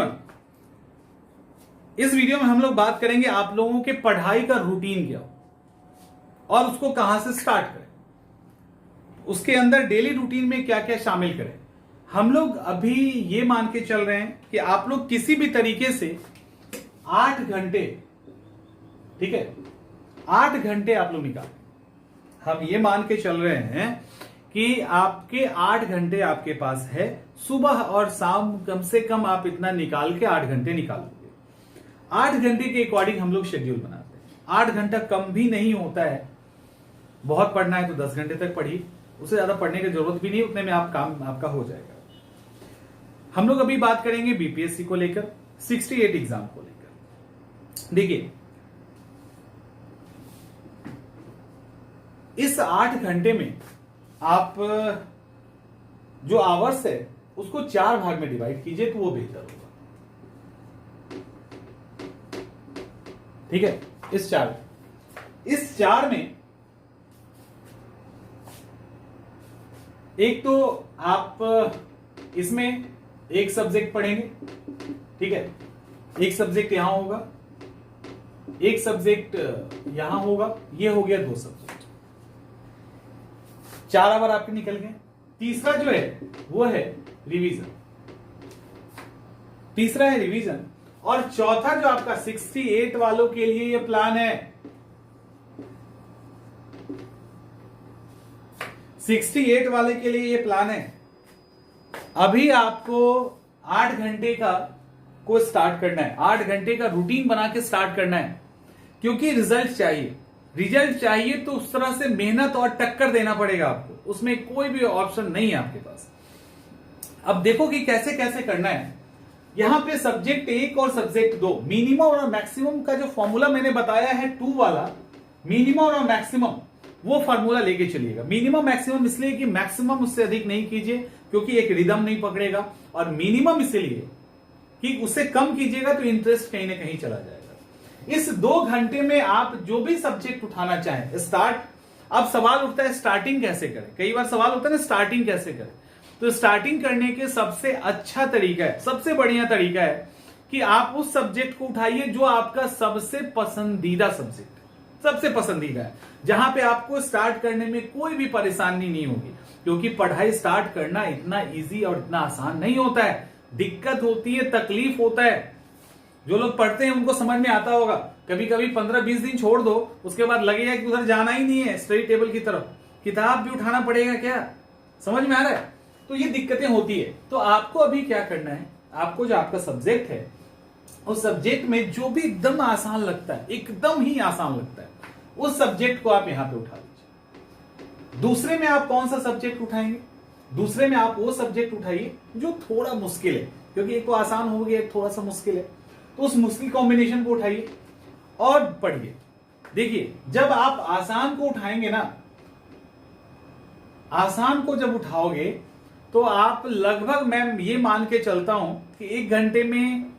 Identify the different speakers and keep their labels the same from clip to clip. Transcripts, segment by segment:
Speaker 1: Everyone, इस video में हम लोग बात करेंगे आप लोगों के पढ़ाई का रूटीन क्या हो और उसको कहां से स्टार्ट करें, उसके अंदर डेली रूटीन में क्या क्या शामिल करें। हम लोग अभी ये मान के चल रहे हैं कि आप लोग किसी भी तरीके से 8 घंटे, ठीक है, 8 घंटे आप लोग निकालें। हम ये मान के चल रहे हैं कि आपके 8 घंटे आपके पास है, सुबह और शाम कम से कम आप इतना निकाल के 8 घंटे निकालोगे। 8 घंटे के अकॉर्डिंग हम लोग शेड्यूल बनाते हैं। 8 घंटा कम भी नहीं होता है। बहुत पढ़ना है तो 10 घंटे तक पढ़िए, उससे ज्यादा पढ़ने की जरूरत भी नहीं, उतने में आप काम आपका हो जाएगा। हम लोग अभी बात करेंगे बीपीएससी को लेकर, 68 एग्जाम को लेकर। देखिए, इस 8 घंटे में आप जो आवर्स है उसको 4 भाग में डिवाइड कीजिए तो वो बेहतर होगा। ठीक है, इस 4 में एक तो आप इसमें एक सब्जेक्ट पढ़ेंगे, ठीक है, एक सब्जेक्ट यहां होगा, एक सब्जेक्ट यहां होगा, ये हो गया 2 सब्जेक्ट। 4 आवर आपके निकल गए। तीसरा जो है वो है रिवीजन, तीसरा है रिवीजन। और चौथा जो आपका 68 वालों के लिए ये प्लान है, 68 वाले के लिए ये प्लान है। अभी आपको 8 घंटे का को स्टार्ट करना है, 8 घंटे का रूटीन बना के स्टार्ट करना है, क्योंकि रिजल्ट चाहिए तो उस तरह से मेहनत और टक्कर देना पड़ेगा आपको, उसमें कोई भी ऑप्शन नहीं है आपके पास। अब देखो कि कैसे कैसे करना है। यहां पे सब्जेक्ट 1 और सब्जेक्ट 2, मिनिमम और मैक्सिमम का जो फॉर्मूला मैंने बताया है 2 वाला, मिनिमम और मैक्सिमम, वो फॉर्मूला लेके चलिएगा। मिनिमम मैक्सिमम इसलिए कि मैक्सिमम उससे अधिक नहीं कीजिए क्योंकि एक रिदम नहीं पकड़ेगा, और मिनिमम इसलिए कि उससे कम कीजिएगा तो इंटरेस्ट कहीं ना कहीं चला जाएगा। इस 2 घंटे में आप जो भी सब्जेक्ट उठाना चाहें स्टार्ट। अब सवाल उठता है स्टार्टिंग कैसे करें, कई बार सवाल होता है ना स्टार्टिंग कैसे करें। तो स्टार्टिंग करने के सबसे अच्छा तरीका है, सबसे बढ़िया तरीका है कि आप उस सब्जेक्ट को उठाइए जो आपका सबसे पसंदीदा सब्जेक्ट, सबसे पसंदीदा है, जहां पे आपको स्टार्ट करने में कोई भी परेशानी नहीं होगी। क्योंकि पढ़ाई स्टार्ट करना इतना इजी और इतना आसान नहीं होता है, दिक्कत होती है, तकलीफ होता है। जो लोग पढ़ते हैं उनको समझ में आता होगा। कभी कभी 15-20 दिन छोड़ दो, उसके बाद लगेगा कि उधर जाना ही नहीं है, स्टडी टेबल की तरफ किताब भी उठाना पड़ेगा क्या, समझ में आ रहा है। तो ये दिक्कतें होती है। तो आपको अभी क्या करना है, आपको जो आपका सब्जेक्ट है उस सब्जेक्ट में जो भी एकदम आसान लगता है, एकदम ही आसान लगता है, उस सब्जेक्ट को आप यहां पे उठा लीजिए। दूसरे में आप कौन सा सब्जेक्ट उठाएंगे, दूसरे में आप वो सब्जेक्ट उठाइए जो थोड़ा मुश्किल है, क्योंकि एक तो आसान हो गया, एक थोड़ा सा मुश्किल है, तो उस मुश्किल कॉम्बिनेशन को उठाइए और पढ़िए। देखिए, जब आप आसान को उठाएंगे ना, आसान को जब उठाओगे तो आप लगभग, मैं ये मान के चलता हूं कि 1 घंटे में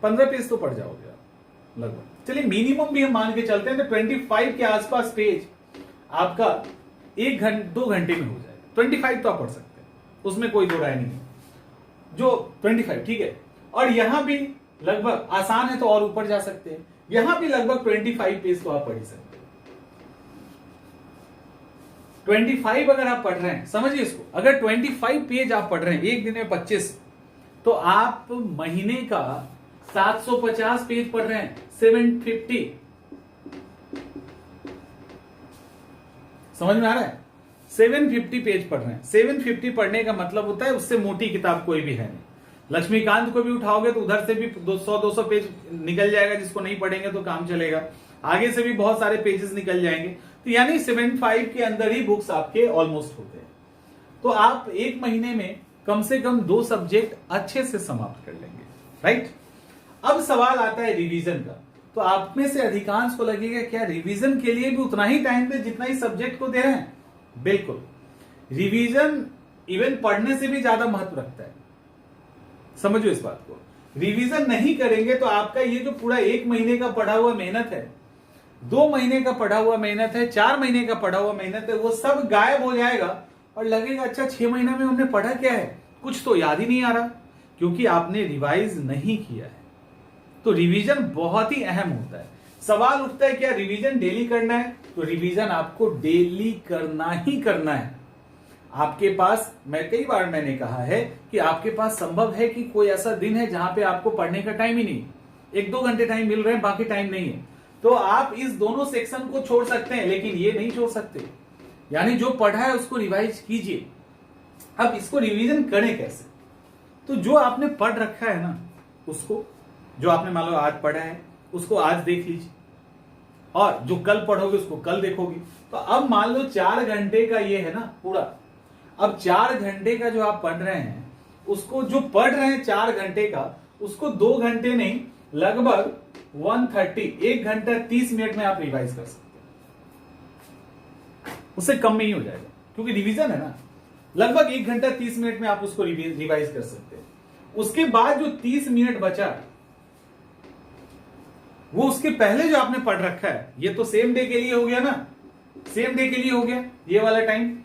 Speaker 1: 15 पेज तो पढ़ जाओगे आप लगभग। चलिए मिनिमम भी हम मान के चलते हैं तो 25 के आसपास पेज आपका 2 घंटे में हो जाएगा। 25 तो आप पढ़ सकते हैं, उसमें कोई दो राय नहीं है, जो 25 ठीक है। और यहां भी लगभग आसान है तो और ऊपर जा सकते हैं, यहां भी लगभग 25 पेज तो आप पढ़ ही सकते हैं। 25 अगर आप पढ़ रहे हैं, समझिए इसको, अगर 25 पेज आप पढ़ रहे हैं एक दिन में 25, तो आप महीने का 750 पेज पढ़ रहे हैं, 750। समझ में आ रहा है, 750 पेज पढ़ रहे हैं। 750 पढ़ने का मतलब होता है उससे मोटी किताब कोई भी है नहीं। लक्ष्मीकांत को भी उठाओगे तो उधर से भी 100-200 पेज निकल जाएगा, जिसको नहीं पढ़ेंगे तो काम चलेगा। आगे से भी बहुत सारे पेजेस निकल जाएंगे, तो यानी 75 के अंदर ही बुक्स आपके ऑलमोस्ट होते हैं। तो आप 1 महीने में कम से कम 2 सब्जेक्ट अच्छे से समाप्त कर लेंगे, राइट। अब सवाल आता है रिवीजन का। तो आप में से अधिकांश को लगेगा क्या रिवीजन के लिए भी उतना ही टाइम दे जितना ही सब्जेक्ट को दे रहे हैं? बिल्कुल, रिवीजन इवन पढ़ने से भी ज्यादा महत्व रखता है, समझो इस बात को। रिवीजन नहीं करेंगे तो आपका ये जो पूरा 1 महीने का पढ़ा हुआ मेहनत है, 2 महीने का पढ़ा हुआ मेहनत है, 4 महीने का पढ़ा हुआ मेहनत है, वो सब गायब हो जाएगा और लगेगा अच्छा 6 महीने में हमने पढ़ा क्या है, कुछ तो याद ही नहीं आ रहा। क्योंकि आपने रिवाइज नहीं किया है। तो रिवीजन बहुत ही अहम होता है। सवाल उठता है क्या रिवीजन डेली करना है? तो रिवीजन आपको डेली करना ही करना है। आपके पास, मैंने कहा है कि आपके पास संभव है कि कोई ऐसा दिन है जहां पे आपको पढ़ने का टाइम ही नहीं, 1-2 घंटे टाइम मिल रहे हैं, बाकी टाइम नहीं है। तो आप इस दोनों सेक्शन को छोड़ सकते हैं, लेकिन ये नहीं छोड़ सकते। यानी जो पढ़ा है उसको रिवाइज कीजिए। अब इसको रिवीजन करें कैसे? तो जो आपने पढ़ रखा है ना, उसको, जो आपने मान लो आज पढ़ा है उसको आज देख लीजिए, और जो कल पढ़ोगे उसको कल देखोगे। तो अब मान लो 4 घंटे का ये है ना पूरा, अब 4 घंटे का जो आप पढ़ रहे हैं उसको, जो पढ़ रहे हैं 4 घंटे का, उसको 2 घंटे नहीं, लगभग 1 घंटा 30 मिनट में आप रिवाइज कर सकते हैं। उससे कम में ही हो जाएगा, क्योंकि रिवीजन है ना। लगभग 1 घंटा 30 मिनट में आप उसको रिवाइज कर सकते हैं। उसके बाद जो 30 मिनट बचा, वो उसके पहले जो आपने पढ़ रखा है, ये तो सेम डे के लिए हो गया ना, सेम डे के लिए हो गया ये वाला टाइम।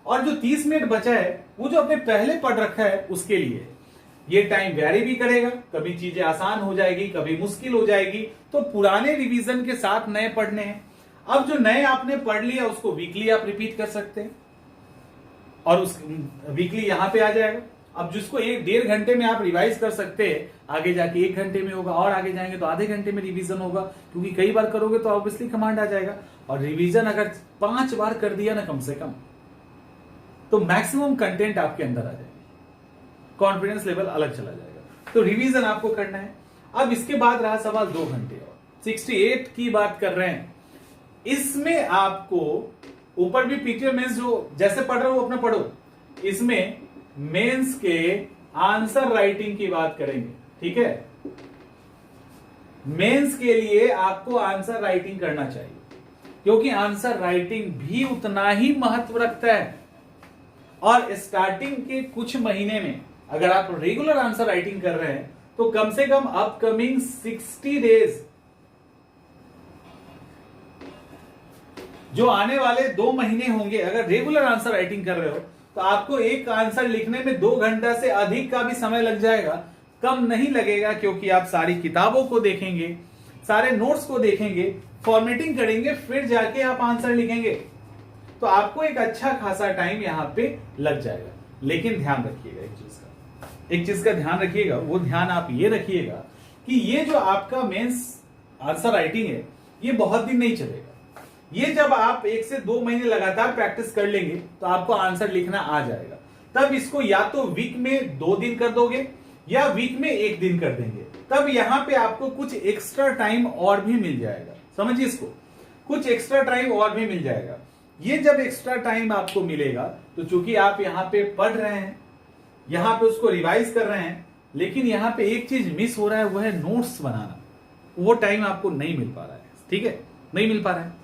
Speaker 1: और जो 30 मिनट बचा है वो जो आपने पहले पढ़ रखा है उसके लिए। ये टाइम वैरी भी करेगा, कभी चीजें आसान हो जाएगी, कभी मुश्किल हो जाएगी। तो पुराने रिवीजन के साथ नए पढ़ने हैं। अब जो नए आपने पढ़ लिया उसको वीकली आप रिपीट कर सकते हैं, और उस वीकली यहां पे आ जाएगा। अब जिसको 1-1.5 घंटे में आप रिवाइज कर सकते हैं, आगे जाके 1 घंटे में होगा, और आगे जाएंगे तो आधे घंटे में रिवीजन होगा, क्योंकि कई बार करोगे तो ऑब्वियसली कमांड आ जाएगा। और रिवीजन अगर 5 बार कर दिया ना कम से कम, तो मैक्सिमम कंटेंट आपके अंदर आ जाएगा, कॉन्फिडेंस लेवल अलग चला जाएगा। तो रिवीजन आपको करना है। अब इसके बाद रहा सवाल 2 घंटे और 68 की बात कर रहे हैं। इसमें आपको ऊपर भी पीटीआर मेंस जो जैसे पढ़ रहे हो अपना पढ़ो, इसमें मेंस के आंसर राइटिंग की बात करेंगे, ठीक है। मेंस के लिए आपको आंसर राइटिंग करना चाहिए, क्योंकि आंसर राइटिंग भी उतना ही महत्व रखता है। और स्टार्टिंग के कुछ महीने में अगर आप रेगुलर आंसर राइटिंग कर रहे हैं, तो कम से कम अपकमिंग 60 डेज, जो आने वाले 2 महीने होंगे, अगर रेगुलर आंसर राइटिंग कर रहे हो, तो आपको एक आंसर लिखने में 2 घंटा से अधिक का भी समय लग जाएगा, कम नहीं लगेगा, क्योंकि आप सारी किताबों को देखेंगे, सारे नोट्स को देखेंगे, फॉर्मेटिंग करेंगे, फिर जाके आप आंसर लिखेंगे। तो आपको एक अच्छा खासा टाइम यहां पे लग जाएगा। लेकिन ध्यान रखिएगा एक चीज का ध्यान रखिएगा, वो ध्यान आप ये रखिएगा कि ये जो आपका मेंस आंसर राइटिंग है, ये बहुत दिन नहीं चलेगा। ये जब आप 1 से 2 महीने लगातार प्रैक्टिस कर लेंगे, तो आपको आंसर लिखना आ जाएगा। तब इसको या तो वीक में 2 दिन कर दोगे, या वीक में 1 दिन कर देंगे। तब यहां पे आपको कुछ एक्स्ट्रा टाइम और भी मिल जाएगा। समझिए इसको, कुछ एक्स्ट्रा टाइम और भी मिल जाएगा। ये जब एक्स्ट्रा टाइम आपको मिलेगा, तो चूंकि आप यहां पे पढ़ रहे हैं, यहां पे उसको रिवाइज कर रहे हैं, लेकिन यहां पे एक चीज मिस हो रहा है, वो है नोट्स बनाना। वो टाइम आपको नहीं मिल पा रहा है, ठीक है, नहीं मिल पा रहा है।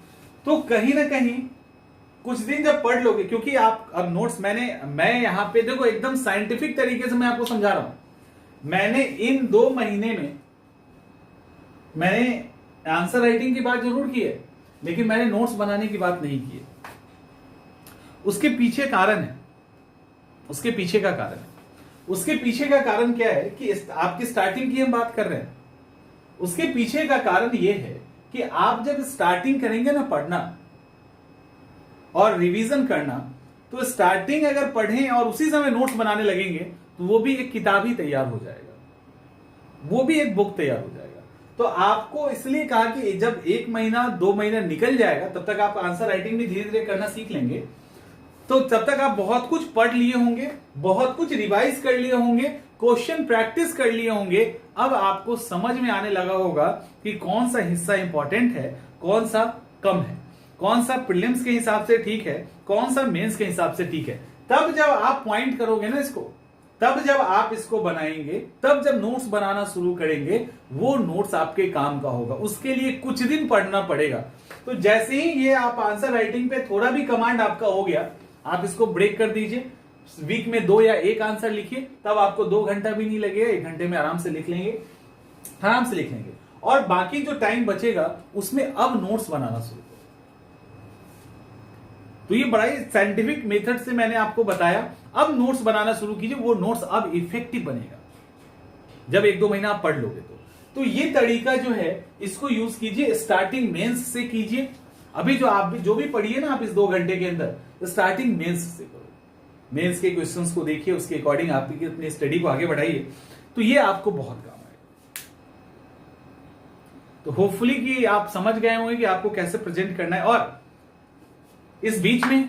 Speaker 1: तो कहीं ना कहीं कुछ दिन जब पढ़ लोगे, क्योंकि आप अब नोट्स मैं यहां पे देखो एकदम साइंटिफिक तरीके से मैं आपको समझा रहा हूं। मैंने इन 2 महीने में मैंने आंसर राइटिंग की बात जरूर की है, लेकिन मैंने नोट्स बनाने की बात नहीं की है। उसके पीछे कारण है, उसके पीछे का कारण क्या है कि आपकी स्टार्टिंग की हम बात कर रहे हैं। उसके पीछे का कारण यह है कि आप जब स्टार्टिंग करेंगे ना पढ़ना और रिवीजन करना, तो स्टार्टिंग अगर पढ़ें और उसी समय नोट्स बनाने लगेंगे, तो वो भी एक किताब ही तैयार हो जाएगा, वो भी एक बुक तैयार हो जाएगा। तो आपको इसलिए कहा कि जब 1 महीना 2 महीना निकल जाएगा, तब तक आप आंसर राइटिंग भी धीरे धीरे करना सीख लेंगे। तो तब तक आप बहुत कुछ पढ़ लिए होंगे, बहुत कुछ रिवाइज कर लिए होंगे, क्वेश्चन प्रैक्टिस कर लिए होंगे। अब आपको समझ में आने लगा होगा कि कौन सा हिस्सा इंपॉर्टेंट है, कौन सा कम है, कौन सा प्रीलिम्स के हिसाब से ठीक है, कौन सा मेंस के हिसाब से ठीक है। तब जब आप पॉइंट करोगे ना इसको, तब जब आप इसको बनाएंगे, तब जब नोट्स बनाना शुरू करेंगे, वो नोट्स आपके काम का होगा। उसके लिए कुछ दिन पढ़ना पड़ेगा। तो जैसे ही ये आप आंसर राइटिंग पे थोड़ा भी कमांड आपका हो गया, आप इसको ब्रेक कर दीजिए, वीक में 2 या 1 आंसर लिखिए, तब आपको 2 घंटा भी नहीं लगेगा, 1 घंटे में आराम से लिख लेंगे, आराम से लिख लेंगे। और बाकी जो टाइम बचेगा उसमें अब नोट्स बनाना शुरू करो। तो ये बड़ा ही साइंटिफिक मेथड से मैंने आपको बताया। अब नोट्स बनाना शुरू कीजिए, वो नोट्स अब इफेक्टिव बनेगा। जब 1-2 महीना आप पढ़ लोगे तो ये तरीका जो है इसको यूज कीजिए, स्टार्टिंग मेंस से कीजिए। अभी जो भी पढ़िए ना आप इस 2 घंटे के अंदर, स्टार्टिंग मेंस से करो, मेंस के क्वेश्चंस को देखिए, उसके अकॉर्डिंग आप अपनी स्टडी को आगे बढ़ाइए, तो ये आपको बहुत काम आएगा। तो होपफुली कि आप समझ गए होंगे कि आपको कैसे प्रेजेंट करना है। और इस बीच में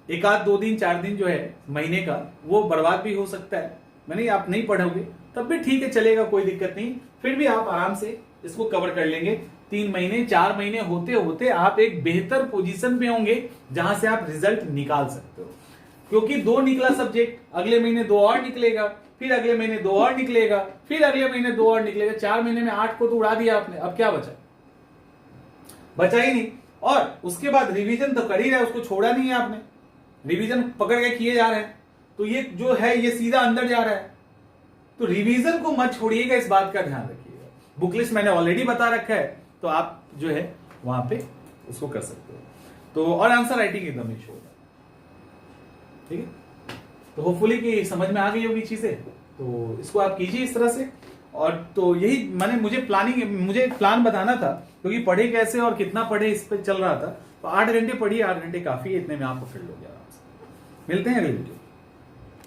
Speaker 1: 1 आध 2 दिन 4 दिन जो है महीने का वो बर्बाद भी हो सकता है, मैंने आप नहीं पढ़ोगे तब भी ठीक है, चलेगा, कोई दिक्कत नहीं, फिर भी आप आराम से इसको कवर कर लेंगे। 3 महीने 4 महीने होते होते आप एक बेहतर पोजीशन पे होंगे जहां से आप रिजल्ट निकाल सकते हो। क्योंकि 2 निकला सब्जेक्ट, अगले महीने 2 और निकलेगा, फिर अगले महीने 2 और निकलेगा, फिर अगले महीने 2 और निकलेगा। 4 महीने में 8 को तो उड़ा दिया आपने, अब क्या बचा ही नहीं। और उसके बाद रिवीजन तो कर ही रहे, उसको छोड़ा नहीं है आपने, रिवीजन पकड़ के किए जा रहे हैं, तो ये जो है ये सीधा अंदर जा रहा है। तो रिवीजन को मत छोड़िएगा, इस बात का ध्यान रखिएगा। बुकलिस्ट मैंने ऑलरेडी बता रखा है, तो आप जो है वहां पे उसको कर सकते हो। तो और आंसर राइटिंग एकदम ही श्योर है, ठीक है। तो होपफुली कि समझ में आ गई होगी चीजें, तो इसको आप कीजिए इस तरह से। और तो यही मुझे प्लान बताना था, क्योंकि पढ़े कैसे और कितना पढ़े इस पर चल रहा था। तो 8 घंटे पढ़िए, 8 घंटे काफी है, इतने में आप पकड़ लोगे आराम से। मिलते हैं अगले वीडियो।